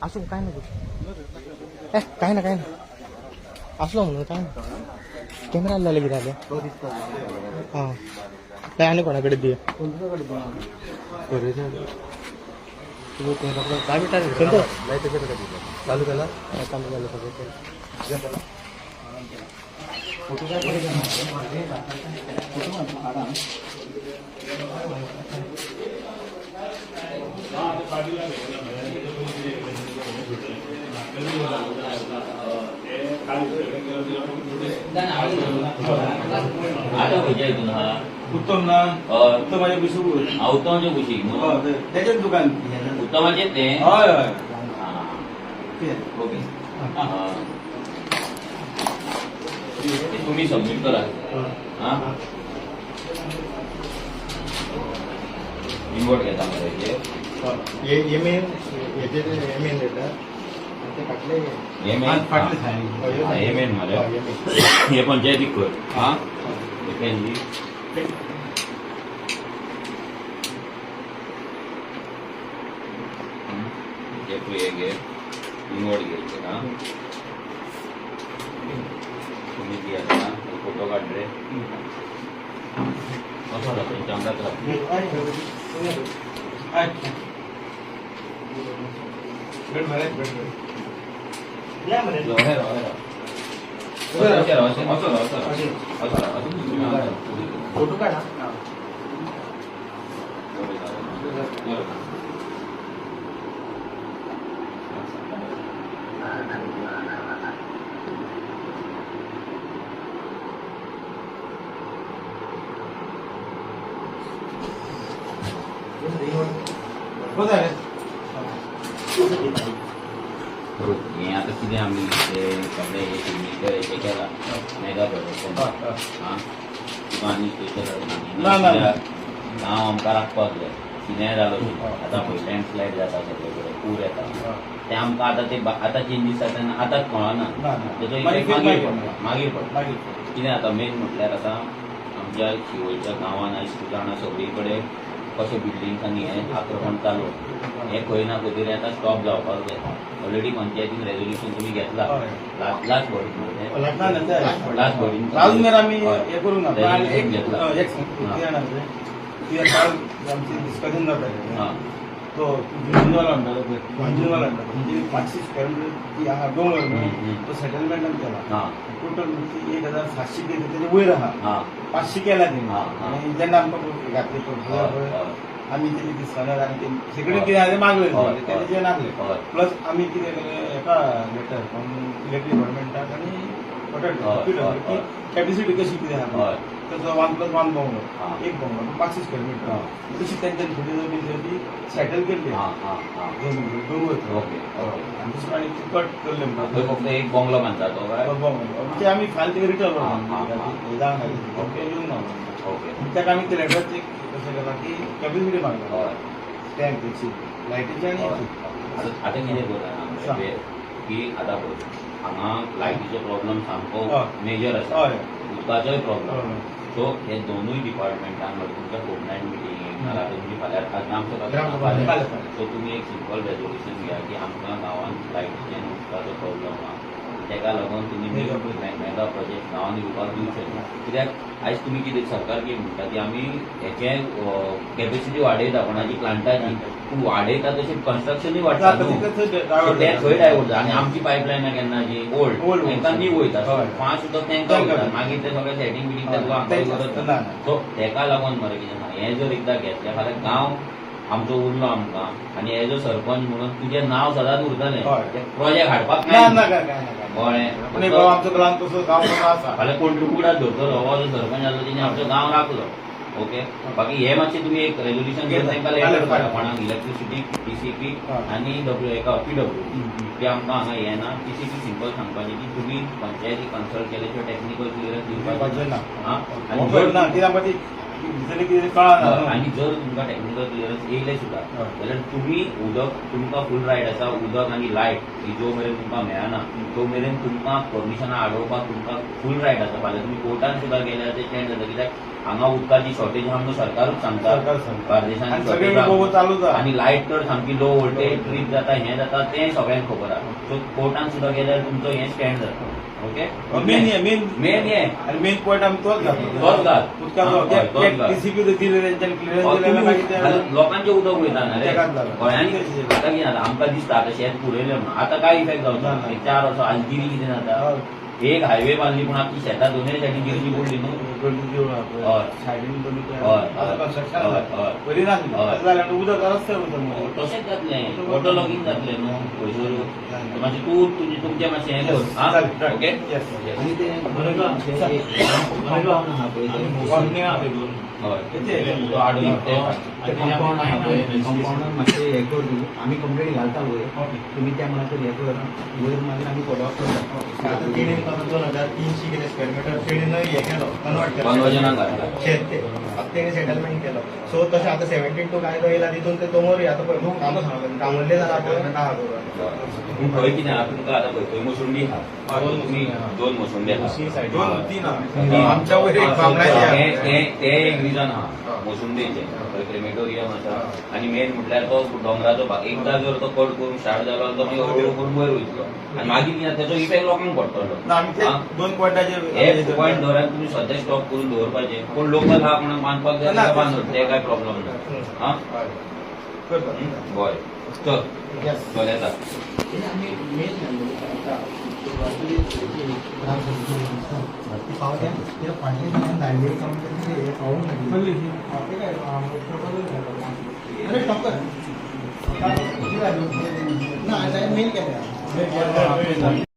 असू काय नको काय ना असलो म्हणून काय ना कॅमेरा लागले की राहिले हां काय आणि कोणाकडे दे काय चालू केला चालू झालं सगळं उत्तम ना उत्तमाच्या कुशी उत्तमाच्या कुशी त्याच्याच दुकान उत्तमाचे ते हय हय ओके तुम्ही सबमिट करा हा इन्व्हर्ट घेता मला एमएन लेटर एमएन मध्ये हे पंचायतीक कर हा घे इन्व्हर्ट घ्यायचे ना तुम्ही द्यायचा फोटो काढ रे असं राहतो चांगलाच फोटो काढा हे आता किती आम्ही सगळे हे केला मेगा प्रोडक्शन हा तुका आनी गांव आमकां राखपाक जाय कितेंय जालो आतां पळय लँडस्लायड जाता सगळे कडेन पूर येता ते आमकां आतां ते आतां चेंजीस जाता तेन्ना आतांच कळना तेजो इफेक्ट मागीर पडटा कितें जाता मेन म्हटल्यार आतां आमच्या शिवोयच्या गांवांत आयज तुका जाणा सगळी कडेन कशें बिल्डिंग्सांनी हें आक्रमण चालू हें खंय ना खंय तरी आतां स्टॉप जावपाक जाय ऑलरेडी पंचायतीन रेजोल्युशन तुम्ही घेतला लास्ट बॉडीन लास्ट बॉडीन अजून आम्ही हे करू ना घेतला डिस्कशन जाता तो जुनवाला म्हणटा म्हणजे 500 स्क्वेअर मीटर हांगा डोंगर तो सेटलमेंट आमी केला टोटल 1700 तेजे वयर आहा 500 केला तेणी जेन्ना आमकां घातले आमी कितें दिसताना आनी ते सगळे कितें आहा मागले तेणे जे नागले प्लस आमी कितें केलें एका लेटर इलेक्ट्रीक डिपार्टमेंटाक आनी की कॅपॅसिटी कशी कितें आहा तसो 1+1 बंगलो एक बंगलो 500 स्क्वेअर मीटर तशी तेंच्यानी थोडी जमीन ती सेटल केल्ली दोन आनी दुसरो आनी कट केल्ले म्हणटा फक्त एक बंगलो बांदता तो बंगलो म्हणजे आमी फायल ते रिटर्न येवंक ना त्याका आमी ते लेटर चेक कशें केला की कॅपॅसिटी मागला टँक तेची लायटीची आनी आतां कितें करता की आतां पळय हांगा लायटीचो प्रॉब्लम सामको मेजर आसा उदकाचोय प्रॉब्लम सो हे दोनूय डिपार्टमेंटान तुमच्या फोर्टनायट मिटींग नाल्यार तुमची फाल्यां सो तुमी एक सिंपल रेजोल्युशन घेया की आमकां गांवांत लायटीचें आनी उदकाचो प्रॉब्लम आहा तेका लागून तुमी मेगा प्रोजेक्ट गांवांत येवपाक दिवंक शकना कित्याक आयज तुमी कितें सरकार कितें म्हणटा की आमी हेचें कॅपेसिटी वाडयता कोणाची प्लांटाची पूण वाडयता तशें कन्स्ट्रक्शनूय वाडटा ते खंय डायवर्ट आनी आमची पायपलायनां केन्ना जी ओल्ड तांकां नीव वयता 5 उदक तांकां वयता मागीर ते सगळे सेटींग बिटींग आमकां गरज ना सो तेका लागून मरे कितें ना हें जर एकदां घेतल्या फाल्यां गांव आमचो उरलो आमकां आनी एज अ सरपंच म्हणून तुजें नांव सदांच उरतलें प्रोजेक्ट हाडपाक फाल्यां कंट्रिब्युटाक धरतलो हो जो सरपंच आसलो तेणी आमचो गांव राखलो ओके बाकी हे मातशें तुमी एक रेजोल्युशन घेवन तांकां लेटर धाडा कोणाक इलेक्ट्रिसिटी टीसीपी आनी एका पीडब्ल्यू ते आमकां हांगा हें ना टीसीपी सिंपल सांगपाचें की तुमी पंचायती कन्सल्ट केले शिवाय टॅक्निकल क्लियरन्स दिवपाचें ना भितरले कितें कळना आणि जर तुमकां टेक्निकल क्लियरन्स येयले सुद्दां हय. जाल्यार तुमी उदक तुमकां फूल रायट आसा उदक आनी लायट ही जो मेरेन तुमकां मेळना तो मेरेन तुमकां परमिशनां आडोवपाक तुमकां फूल रायट आसा फाल्यां तुमी कोर्टान सुद्दां गेल्यार ते स्टँड जाता कित्याक हांगा उदकाची शॉर्टेज आहा म्हणून सरकारूच सांगता सरकार सांगता. बार्देशांत आनी shortage सगळे आहा. लोक चालूच आहा. आनी लायट तर सामकी लो वोल्टेज ट्रीप जाता हें जाता तें सगळ्यांक खबर आहा सो कोर्टान सुद्दां गेल्यार तुमचो हें स्टँड जाता ओके मेन मेन हें आनी मेन पॉयंट आमी तोच घातलो तोच घाल. हय, तोच घाल. टीसीपी दिले तेंच्यानी क्लियरन्स दिले मागीर ते लोकांचे उदक वयता ना रे तेकाच जाता. गोंयांनी आतां कितें जाता आमकां दिसता आतां शेत पुरयलें म्हणून आतां काय इफेक्ट जावचा ना. 4 वर्सां आजगिरी कितें जाता एक हायवे बांदली पूण आमची शेतां दोनूय सायडीन गिरजी पडली न्हू हय. सायडीन हय. कन्स्ट्रक्शन हय, हय. बरी नासली हय. तशें जाल्यार उदक रस्ते वयता तशेंच जातलें वॉटर लॉगिंग जातलें न्हू पयसो मातशें तूं तुमचें मातशें हें कर आं चालेल. Okay Yes. आणि ते मनोभावना हा पळय हय तो हाडून ते कंपाऊंड आहा पळय कंपाऊंडान मातशें हें कर तूं आमी कंप्लेन घालता वयर तुमी त्या मनाचेर हें कर वयर मागीर आमी फॉलोअप करता आता तेणे 2300 कितें स्क्वेअर मिटर तेणेन हे केलो कन्वर्ट केलो कन्वर्जनाक घातला शेत ते आता तेणे सेटलमेंट केलो सो तशें आतां 72 कायदो येयला तितून ते दोंगोर आतां पळय न्हू कामरले जाल्यार पळय नाका पूण थंय कितें आहा तुमकां आतां पळय थंय मोसुंडी आहा तुमी 2 मोसुंडी आहा दोन तीन आमच्या वयर एक बामणाची ते एक रिजन आहा मोसुंडेचे थंय क्रेमेटोरियम आसा आनी मेन म्हटल्यार तो दोंगराचो भाग एकदा जर तो कट करून स्टार्ट जालो तो मागीर हळू करून वयर वयतलो आनी मागीर कितें जाता, तेचो इफेक्ट लोकांक पडटलो आमी ते आं? दोन पॉयंटाचेर एक पॉयंट धरान तुमी सद्या स्टॉप करून दवरपाचे कोण लोकल आहा कोणाक बांदपाक जाय जाल्यार बांदून ते काय प्रॉब्लेम ना आं करता बरें चल चल येता आमी मेन पावल्या त्या फाटल्या धाडले कंपनी पावूंक अरे टक्कर ना मेल केल्या